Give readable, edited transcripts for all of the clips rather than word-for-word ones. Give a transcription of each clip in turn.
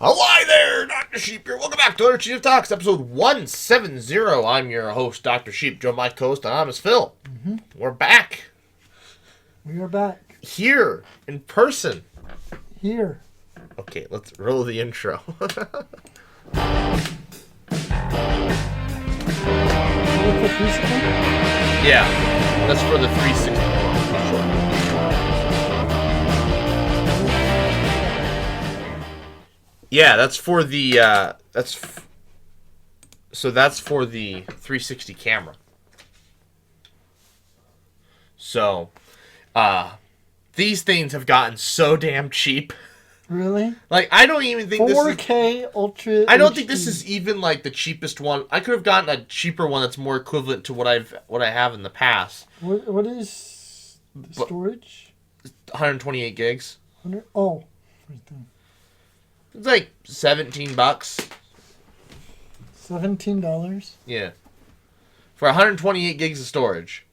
Hi there, Dr. Sheep here. Welcome back to TGIF Talks, episode 170. I'm your host, Dr. Sheep, Joe, my co-host, and I'm his Phil. Mm-hmm. We're back. We are back. Here, in person. Here. Okay, let's roll the intro. What's the 360? Yeah, that's for the 360 for sure. Yeah, that's for the that's for the 360 camera. So, these things have gotten so damn cheap. Really? Like, I don't even think 4K Ultra. I don't think HD. this is even like the cheapest one. I could have gotten a cheaper one that's more equivalent to what I have in the past. What is the storage? 128 gigs. 100. Oh, right there. It's like $17. $17. Yeah. For 128 gigs of storage.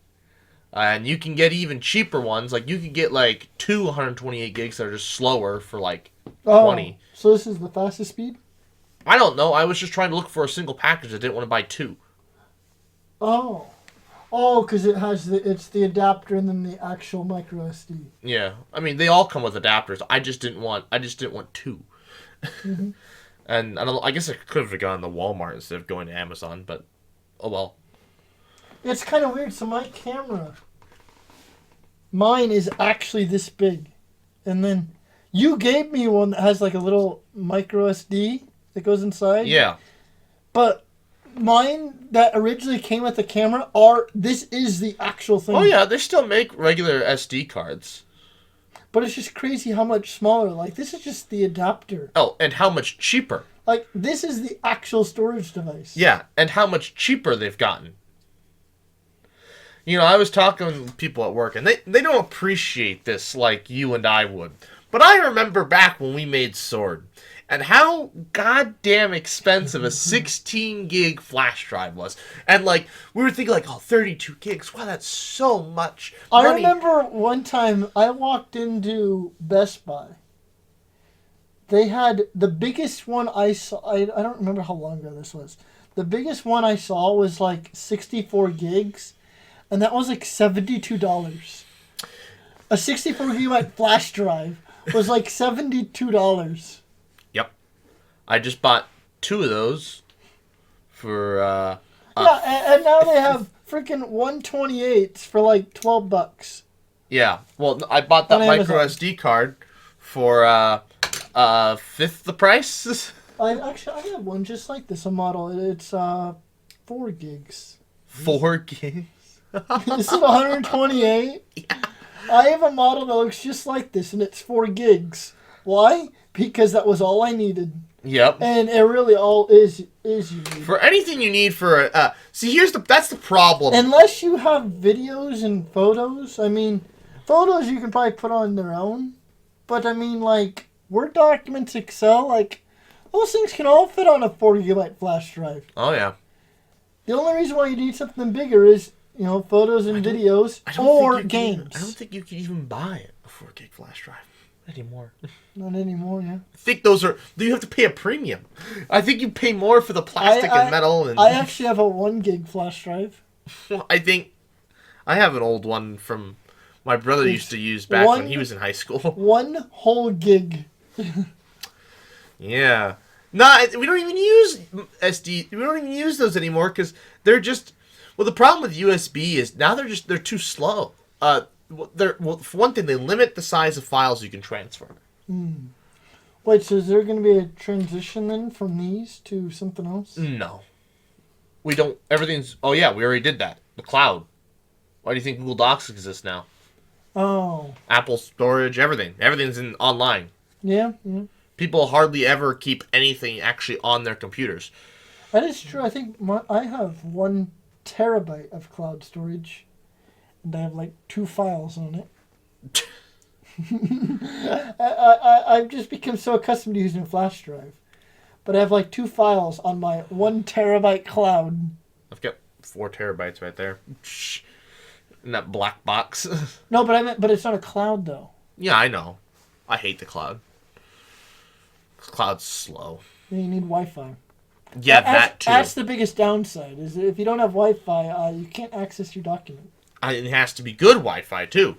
And you can get even cheaper ones. Like, you could get like two 128 gigs that are just slower for like 20. So this is the fastest speed? I don't know. I was just trying to look for a single package. I didn't want to buy two. Oh, because it's the adapter and then the actual micro SD. Yeah. I mean, they all come with adapters. I just didn't want two. Mm-hmm. And I guess I could have gone to Walmart instead of going to Amazon, but oh well. It's kind of weird. So mine is actually this big. And then you gave me one that has like a little micro SD that goes inside. Yeah. But mine that originally came with the camera this is the actual thing. Oh yeah, they still make regular SD cards. But it's just crazy how much smaller. Like, this is just the adapter. Oh, and how much cheaper. Like, this is the actual storage device. Yeah, and how much cheaper they've gotten. You know, I was talking with people at work, and they don't appreciate this like you and I would. But I remember back when we made Sword, and how goddamn expensive a 16 gig flash drive was. And like, we were thinking like, 32 gigs, wow, that's so much money. I remember one time I walked into Best Buy. They had the biggest one I saw. I don't remember how long ago this was. The biggest one I saw was like 64 gigs, and that was like $72. A 64 gigabyte flash drive was like $72. Yep. I just bought two of those for and now they have freaking 128s for like $12. Yeah. Well, I bought that micro SD card for fifth the price. I have one just like this, a model. It's 4 gigs. 4 gigs. This is 128. Yeah. I have a model that looks just like this, and it's 4 gigs. Why? Because that was all I needed. Yep. And it really all is you need. For anything you need for see, that's the problem. Unless you have videos and photos. I mean, photos you can probably put on their own. But I mean, like, Word documents, Excel, like, those things can all fit on a 4 gigabyte flash drive. Oh yeah. The only reason why you need something bigger is, photos and videos or games. I don't think you can even buy a 4 gig flash drive anymore. Not anymore, yeah. I think you have to pay a premium. I think you pay more for the plastic and metal. And I actually have a 1 gig flash drive. I think I have an old one from my brother used to use back when he was in high school. 1 whole gig. Yeah. No, we don't even use SD. We don't even use those anymore because they're just. Well, the problem with USB is now they're too slow. For one thing, they limit the size of files you can transfer. Wait, so is there going to be a transition then from these to something else? No. We don't. Everything's. Oh yeah, we already did that. The cloud. Why do you think Google Docs exists now? Oh. Apple storage, everything. Everything's online. Yeah. People hardly ever keep anything actually on their computers. That is true. I think I have 1 terabyte of cloud storage, and I have like 2 files on it. I've just become so accustomed to using a flash drive, but I have like 2 files on my 1 terabyte cloud. I've got 4 terabytes right there in that black box. No, but but it's not a cloud though. Yeah, I know. I hate the cloud. Cloud's slow. You need Wi-Fi. Yeah, that too. That's the biggest downside. Is if you don't have Wi-Fi, you can't access your document. It has to be good Wi-Fi too.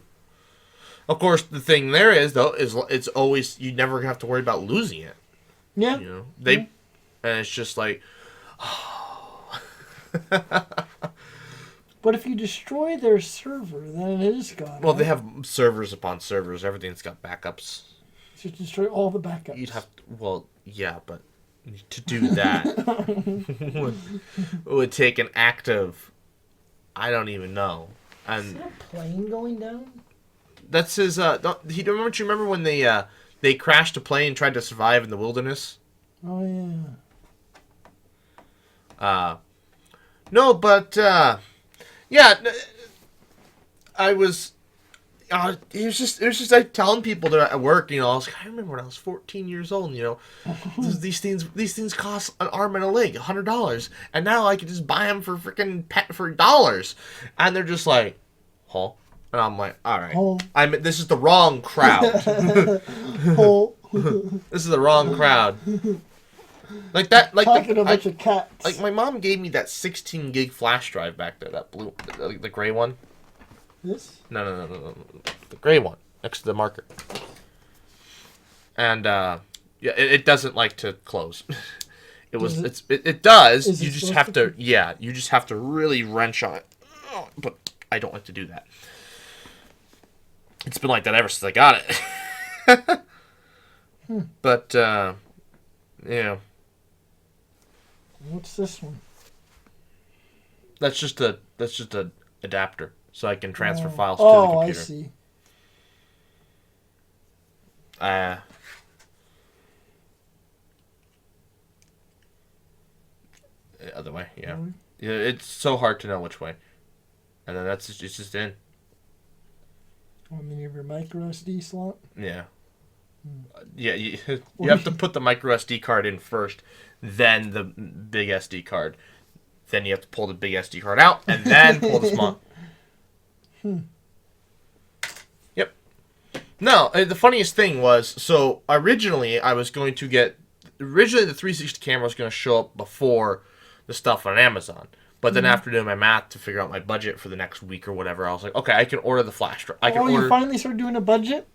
Of course, the thing there is though is it's always you never have to worry about losing it. Yeah. You know and it's just like. But if you destroy their server, then it is gone. Well, right? they have servers upon servers. Everything's got backups. So destroy all the backups. You'd have to. Well, yeah, but to do that would take an act of. I don't even know. And is that a plane going down? that's his. Don't you remember when they crashed a plane and tried to survive in the wilderness? Oh yeah. No, but yeah, I was. It was just like telling people that at work, I was like, I remember when I was 14 years old, these things cost an arm and a leg, $100, and now I can just buy them for for dollars, and they're just like, huh? And I'm like, all right, this is the wrong crowd. This is the wrong crowd. Like that, like talking to a bunch of cats. Like my mom gave me that 16 gig flash drive back there, that blue, the gray one. This? No. The gray one next to the marker. And it doesn't like to close. It does. You just have to you just have to really wrench on it. But I don't like to do that. It's been like that ever since I got it. But yeah. What's this one? That's just a adapter. So I can transfer files to the computer. Oh, I see. The other way, yeah. Yeah, it's so hard to know which way. And then it's just in. I mean, you have your micro SD slot? Yeah. Yeah, you have to put the micro SD card in first, then the big SD card. Then you have to pull the big SD card out, and then pull the small. Yep. No, the funniest thing was, so originally the 360 camera was going to show up before the stuff on Amazon. But then after doing my math to figure out my budget for the next week or whatever, I was like, okay, I can order the flash drive. You finally started doing a budget?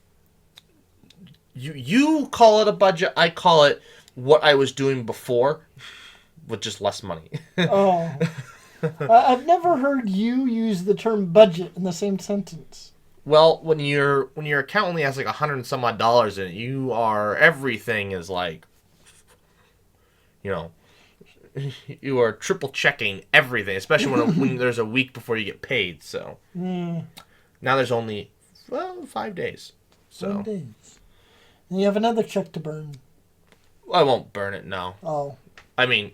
You call it a budget, I call it what I was doing before with just less money. Oh. I've never heard you use the term budget in the same sentence. Well, when your account only has like $100 and some odd in it, everything is like, you are triple checking everything, especially when there's a week before you get paid. So now there's only 5 days. So 5 days. And you have another check to burn. I won't burn it. No. Oh. I mean,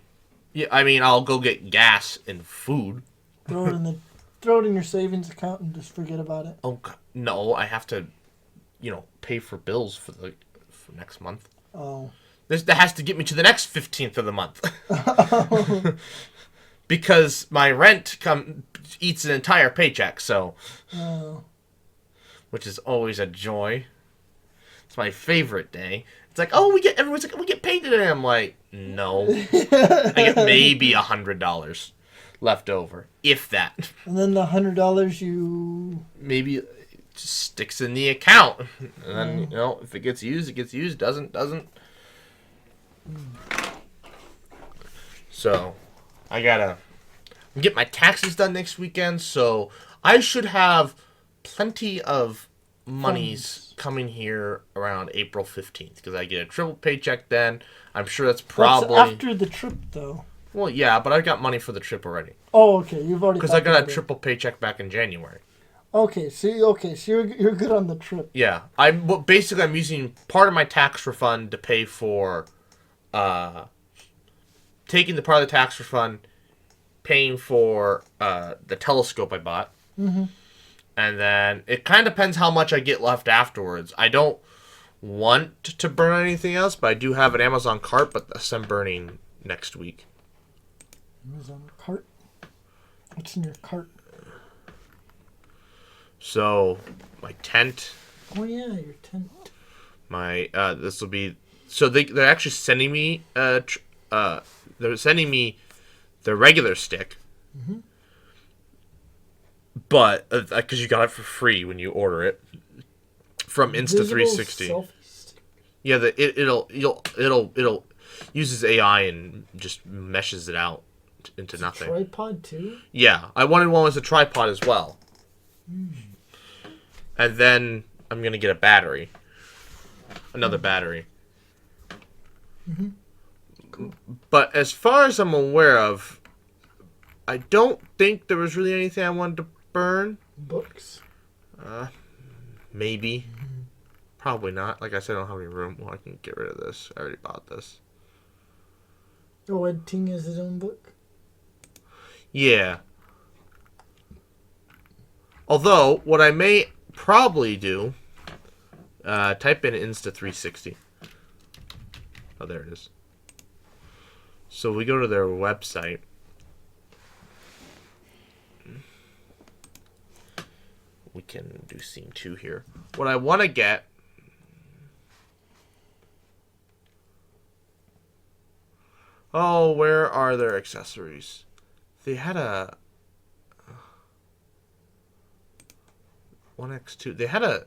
I'll go get gas and food. Throw it in your savings account and just forget about it. Oh no, I have to, pay for bills for next month. Oh. That has to get me to the next 15th of the month. Because my rent eats an entire paycheck, so. Oh. Which is always a joy. It's my favorite day. It's like, everyone's like, we get paid today. I'm like, no. I get maybe $100 left over, if that. And then the $100 you... Maybe it just sticks in the account. And then, if it gets used, it gets used. Doesn't. So, I gotta get my taxes done next weekend, so I should have plenty of monies coming here around April 15th, because I get a triple paycheck then. I'm sure that's probably... That's after the trip, though. Well, yeah, but I got money for the trip already. Oh, okay. You've already... Because I got a triple paycheck back in January. Okay, so you're good on the trip. Yeah. I'm using part of my tax refund to pay for... taking the part of the tax refund, paying for the telescope I bought. Mm-hmm. And then it kind of depends how much I get left afterwards. I don't want to burn anything else, but I do have an Amazon cart, but that's I'm burning next week. Amazon cart? What's in your cart? So, my tent. Oh yeah, your tent. My this will be so they're actually sending me they're sending me the regular stick, but because you got it for free when you order it from Insta360. Selfie stick. Yeah, it'll uses AI and just meshes it out into nothing. Tripod too? Yeah, I wanted one with a tripod as well. And then I'm gonna get a battery, another battery. Cool. But as far as I'm aware of, I don't think there was really anything I wanted to burn. Books? Maybe. Probably not. Like I said, I don't have any room. Well, I can get rid of this. I already bought this. Oh, Ed Ting has his own book? Yeah. Although, what I may probably do, type in Insta360. Oh, there it is. So we go to their website. We can do scene 2 here. What I want to get... Oh, where are their accessories? They had a... 1x2. They had a...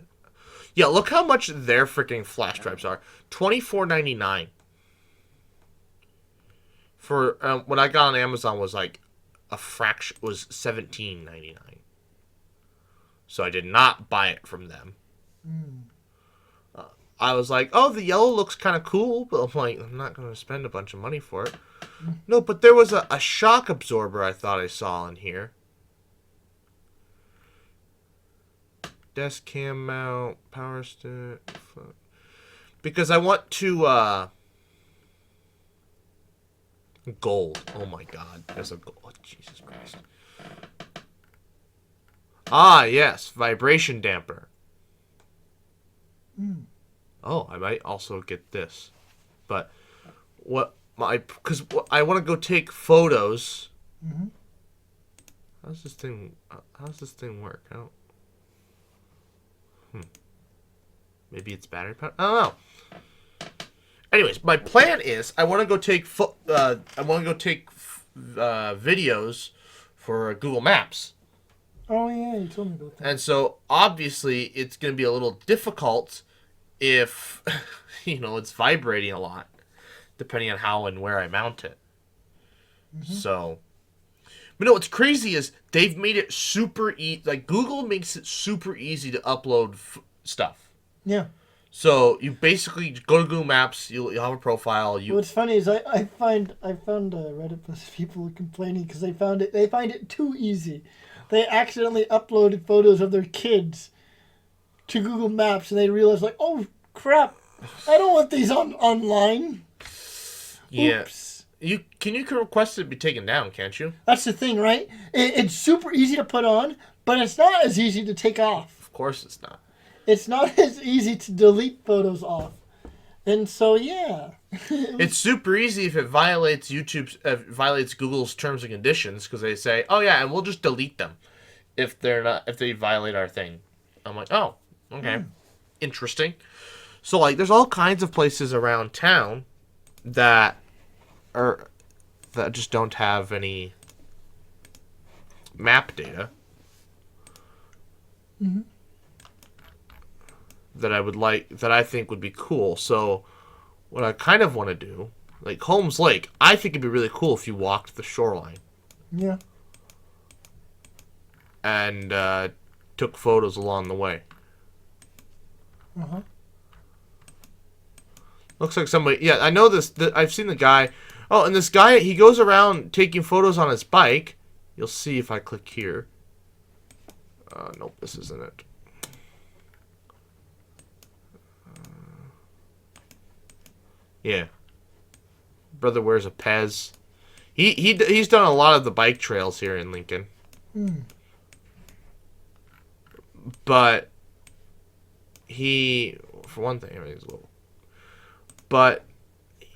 Yeah, look how much their freaking flash drives are. $24.99. For what I got on Amazon was like a fraction, was $17.99. So I did not buy it from them. I was like, oh, the yellow looks kind of cool, but I'm like, I'm not going to spend a bunch of money for it. No, but there was a shock absorber I thought I saw in here. Desk cam mount, power stick. Because I want to, gold. Oh my god. There's a gold. Oh, Jesus Christ. Ah, yes. Vibration damper. Oh, I might also get this. But because I want to go take photos. How does this thing work? I don't. Maybe it's battery powered. I don't know. Anyways, my plan is I want to go take videos for Google Maps. Oh yeah, you told me about that. And so obviously it's going to be a little difficult if it's vibrating a lot, depending on how and where I mount it. So, but no, what's crazy is they've made it super easy. Like Google makes it super easy to upload stuff. Yeah. So you basically go to Google Maps. You'll have a profile. What's funny is I found a Reddit post of people complaining because they find it too easy. They accidentally uploaded photos of their kids to Google Maps, and they realized like, oh crap, I don't want these online. Yeah. Oops. Can you request it to be taken down? Can't you? That's the thing, right? It's super easy to put on, but it's not as easy to take off. Of course, it's not. It's not as easy to delete photos off. And so, yeah. It's super easy if it violates Google's terms and conditions, because they say, oh yeah, and we'll just delete them if they violate our thing. I'm like, oh, okay. Interesting. So like there's all kinds of places around town that just don't have any map data. That I think would be cool. So what I kind of want to do, like Holmes Lake, I think it'd be really cool if you walked the shoreline. Yeah. And took photos along the way. Looks like somebody. Yeah, I know this. I've seen the guy. Oh, and this guy, he goes around taking photos on his bike. You'll see if I click here. Nope, this isn't it. Yeah. Brother wears a Pez. He's done a lot of the bike trails here in Lincoln. But for one thing, he's a little. But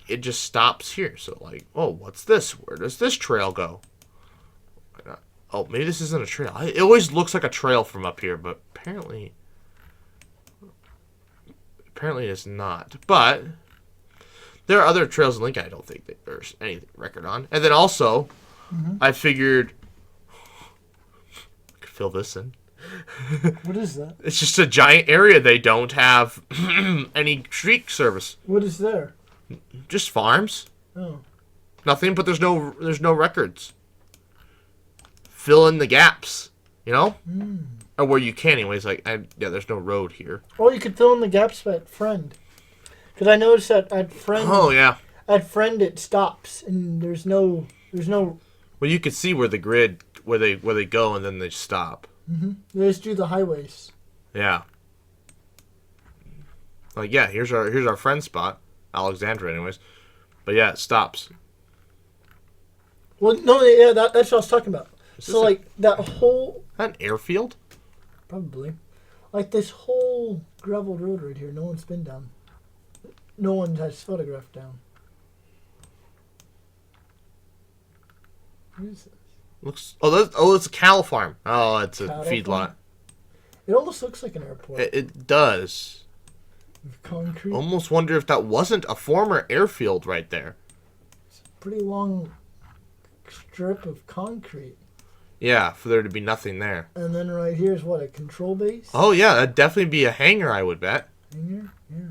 it just stops here. So like, oh, what's this? Where does this trail go? Oh, maybe this isn't a trail. It always looks like a trail from up here, but apparently it's not. But There are other trails in Lincoln I don't think that there's any record on. And then also, I figured I could fill this in. What is that? It's just a giant area they don't have any street service. What is there? Just farms. Oh. Nothing, but there's no records. Fill in the gaps, you know? Or where you can anyways. There's no road here. Oh, you could fill in the gaps at Friend. Because I noticed that at Friend. Oh yeah. At Friend it stops and there's no. Well, you could see where the grid where they go and then they stop. They just do the highways. Yeah. Like yeah, here's our friend spot, Alexandra, anyways. But yeah, it stops. Well, no, yeah, that's what I was talking about. So like that whole. Is that an airfield? Probably. Like this whole gravel road right here, no one's been down. No one has photographed down. What is this? It's a cattle farm. Oh, it's a feedlot. It almost looks like an airport. It does. With concrete. Almost wonder if that wasn't a former airfield right there. It's a pretty long strip of concrete. Yeah, for there to be nothing there. And then right here is what, a control base? Oh yeah, that'd definitely be a hangar, I would bet. Hangar? Yeah.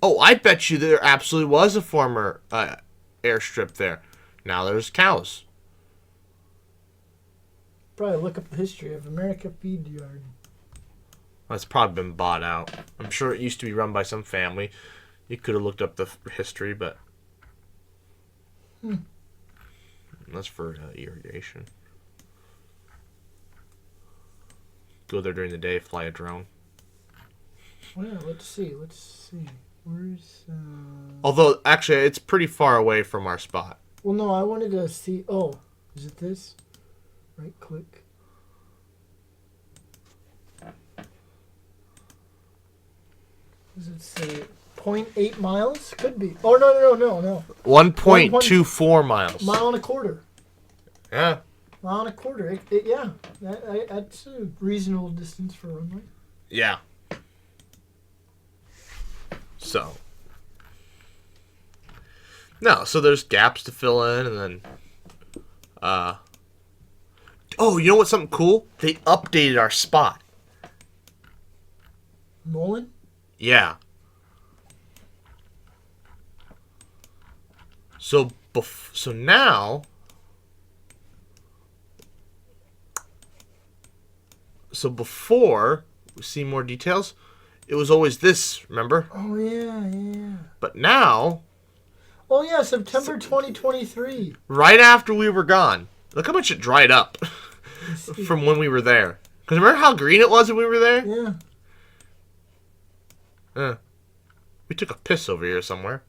Oh, I bet you there absolutely was a former airstrip there. Now there's cows. Probably look up the history of America Feed Yard. That's probably been bought out. I'm sure it used to be run by some family. You could have looked up the history, but that's for irrigation. Go there during the day, fly a drone. Well, yeah, let's see. Where's... Although, actually, it's pretty far away from our spot. Well, no, I wanted to see... Oh, is it this? Right click. Does it say 0.8 miles? Could be. Oh, no. 1.24 miles. Mile and a quarter. Yeah. Mile and a quarter. Yeah. That's a reasonable distance for a runway. Yeah. So. No, so there's gaps to fill in, and then... Oh, you know what's something cool? They updated our spot. Mullen? Yeah. So now... So before we see more details, it was always this, remember? Oh, yeah. But now... Oh, yeah, September 2023. Right after we were gone. Look how much it dried up from when we were there. Because remember how green it was when we were there? Yeah. We took a piss over here somewhere.